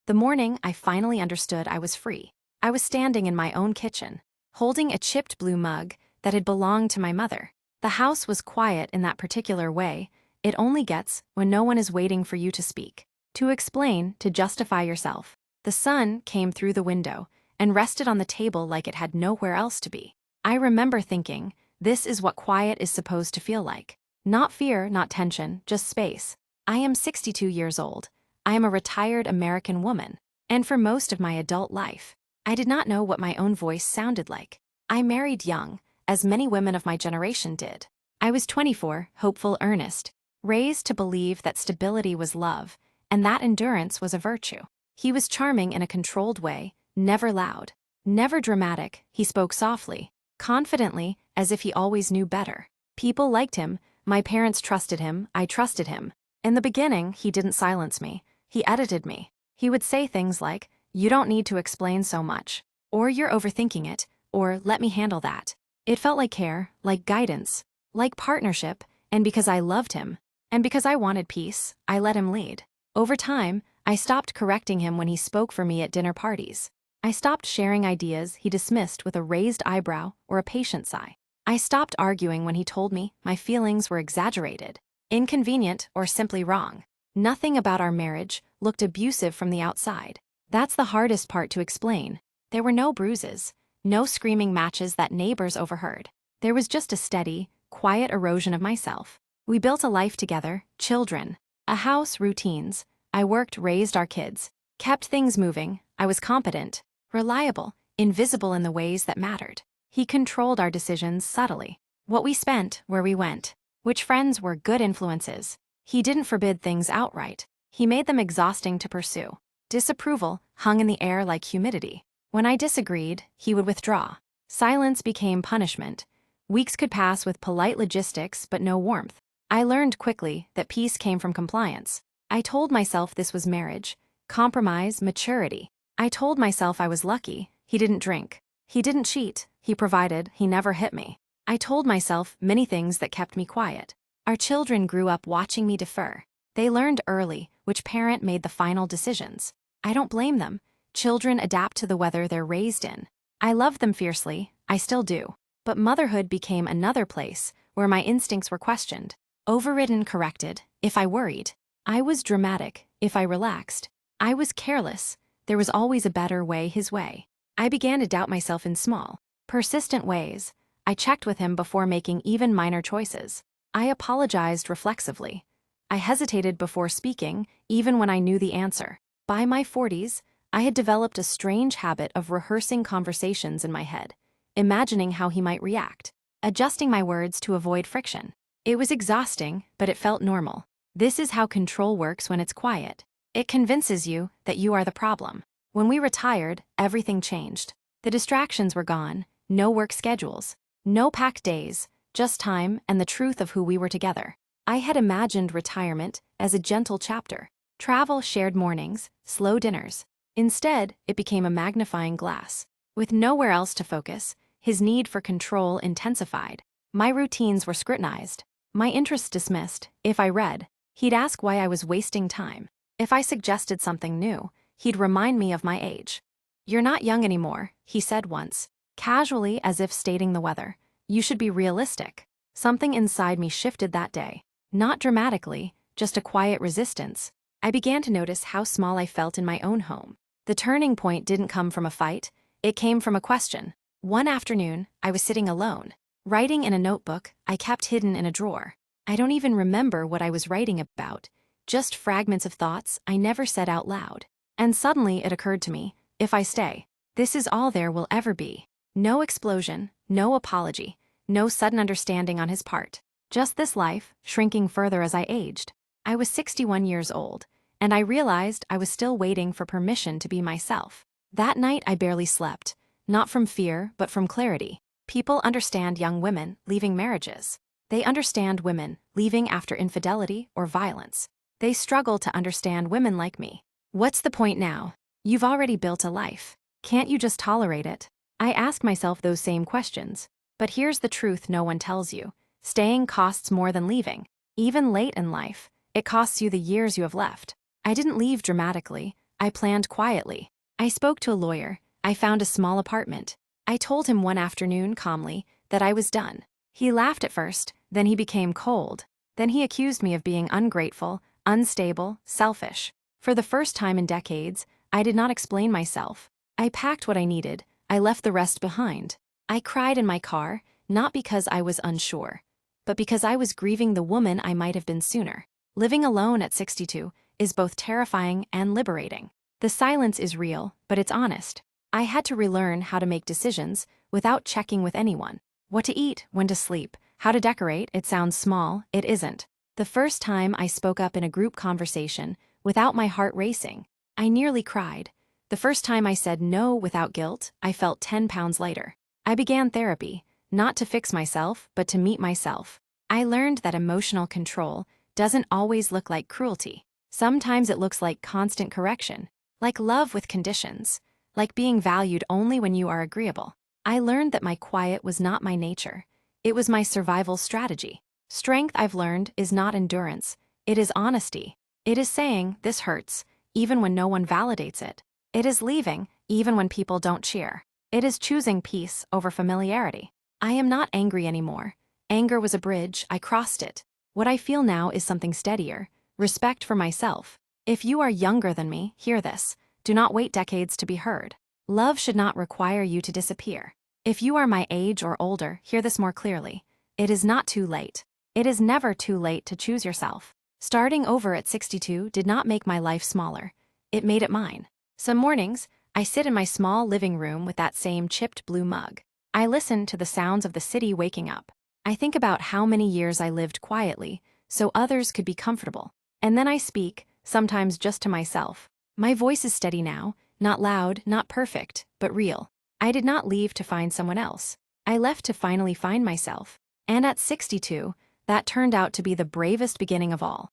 The morning I finally understood I was free. I was standing in my own kitchen, holding a chipped blue mug that had belonged to my mother. The house was quiet in that particular way it only gets when no one is waiting for you to speak, to explain, to justify yourself. The sun came through the window and rested on the table like it had nowhere else to be. I remember thinking, this is what quiet is supposed to feel like. Not fear, not tension, just space. I am 62 years old. I am a retired American woman, and for most of my adult life, I did not know what my own voice sounded like. I married young, as many women of my generation did. I was 24, hopeful, earnest, raised to believe that stability was love, and that endurance was a virtue. He was charming in a controlled way, never loud, never dramatic. He spoke softly, confidently, as if he always knew better. People liked him, my parents trusted him, I trusted him. In the beginning, he didn't silence me. He edited me. He would say things like, "You don't need to explain so much," or "You're overthinking it," or "Let me handle that." It felt like care, like guidance, like partnership, and because I loved him, and because I wanted peace, I let him lead. Over time, I stopped correcting him when he spoke for me at dinner parties. I stopped sharing ideas he dismissed with a raised eyebrow or a patient sigh. I stopped arguing when he told me my feelings were exaggerated, inconvenient, or simply wrong. Nothing about our marriage looked abusive from the outside. That's the hardest part to explain. There were no bruises, no screaming matches that neighbors overheard. There was just a steady, quiet erosion of myself. We built a life together, children, a house, routines. I worked, raised our kids, kept things moving. I was competent, reliable, invisible in the ways that mattered. He controlled our decisions subtly. What we spent, where we went, which friends were good influences. He didn't forbid things outright. He made them exhausting to pursue. Disapproval hung in the air like humidity. When I disagreed, he would withdraw. Silence became punishment. Weeks could pass with polite logistics but no warmth. I learned quickly that peace came from compliance. I told myself this was marriage, compromise, maturity. I told myself I was lucky. He didn't drink. He didn't cheat. He provided. He never hit me. I told myself many things that kept me quiet. Our children grew up watching me defer. They learned early which parent made the final decisions. I don't blame them. Children adapt to the weather they're raised in. I loved them fiercely. I still do. But motherhood became another place where my instincts were questioned. Overridden, corrected, if I worried. I was dramatic, if I relaxed. I was careless. There was always a better way, his way. I began to doubt myself in small, persistent ways. I checked with him before making even minor choices. I apologized reflexively. I hesitated before speaking, even when I knew the answer. By my 40s, I had developed a strange habit of rehearsing conversations in my head, imagining how he might react, adjusting my words to avoid friction. It was exhausting, but it felt normal. This is how control works when it's quiet. It convinces you that you are the problem. When we retired, everything changed. The distractions were gone, no work schedules, no packed days, just time and the truth of who we were together. I had imagined retirement as a gentle chapter. Travel, shared mornings, slow dinners. Instead, it became a magnifying glass. With nowhere else to focus, his need for control intensified. My routines were scrutinized, my interests dismissed. If I read, he'd ask why I was wasting time. If I suggested something new, he'd remind me of my age. "You're not young anymore," he said once, casually as if stating the weather. "You should be realistic." Something inside me shifted that day. Not dramatically, just a quiet resistance. I began to notice how small I felt in my own home. The turning point didn't come from a fight, it came from a question. One afternoon, I was sitting alone, writing in a notebook I kept hidden in a drawer. I don't even remember what I was writing about, just fragments of thoughts I never said out loud. And suddenly it occurred to me, if I stay, this is all there will ever be. No explosion, no apology, no sudden understanding on his part. Just this life, shrinking further as I aged. I was 61 years old, and I realized I was still waiting for permission to be myself. That night I barely slept, not from fear, but from clarity. People understand young women leaving marriages. They understand women leaving after infidelity or violence. They struggle to understand women like me. What's the point now? You've already built a life. Can't you just tolerate it? I ask myself those same questions. But here's the truth no one tells you. Staying costs more than leaving. Even late in life, it costs you the years you have left. I didn't leave dramatically. I planned quietly. I spoke to a lawyer. I found a small apartment. I told him one afternoon calmly that I was done. He laughed at first, then he became cold. Then he accused me of being ungrateful, unstable, selfish. For the first time in decades, I did not explain myself. I packed what I needed. I left the rest behind. I cried in my car, not because I was unsure, but because I was grieving the woman I might have been sooner. Living alone at 62 is both terrifying and liberating. The silence is real, but it's honest. I had to relearn how to make decisions without checking with anyone. What to eat, when to sleep, how to decorate. It sounds small, it isn't. The first time I spoke up in a group conversation without my heart racing, I nearly cried. The first time I said no without guilt, I felt 10 pounds lighter. I began therapy, not to fix myself, but to meet myself. I learned that emotional control doesn't always look like cruelty. Sometimes it looks like constant correction, like love with conditions, like being valued only when you are agreeable. I learned that my quiet was not my nature. It was my survival strategy. Strength, I've learned, is not endurance. It is honesty. It is saying, this hurts, even when no one validates it. It is leaving, even when people don't cheer. It is choosing peace over familiarity. I am not angry anymore. Anger was a bridge, I crossed it. What I feel now is something steadier, respect for myself. If you are younger than me, hear this. Do not wait decades to be heard. Love should not require you to disappear. If you are my age or older, hear this more clearly. It is not too late. It is never too late to choose yourself. Starting over at 62 did not make my life smaller. It made it mine. Some mornings, I sit in my small living room with that same chipped blue mug. I listen to the sounds of the city waking up. I think about how many years I lived quietly, so others could be comfortable. And then I speak, sometimes just to myself. My voice is steady now, not loud, not perfect, but real. I did not leave to find someone else. I left to finally find myself. And at 62, that turned out to be the bravest beginning of all.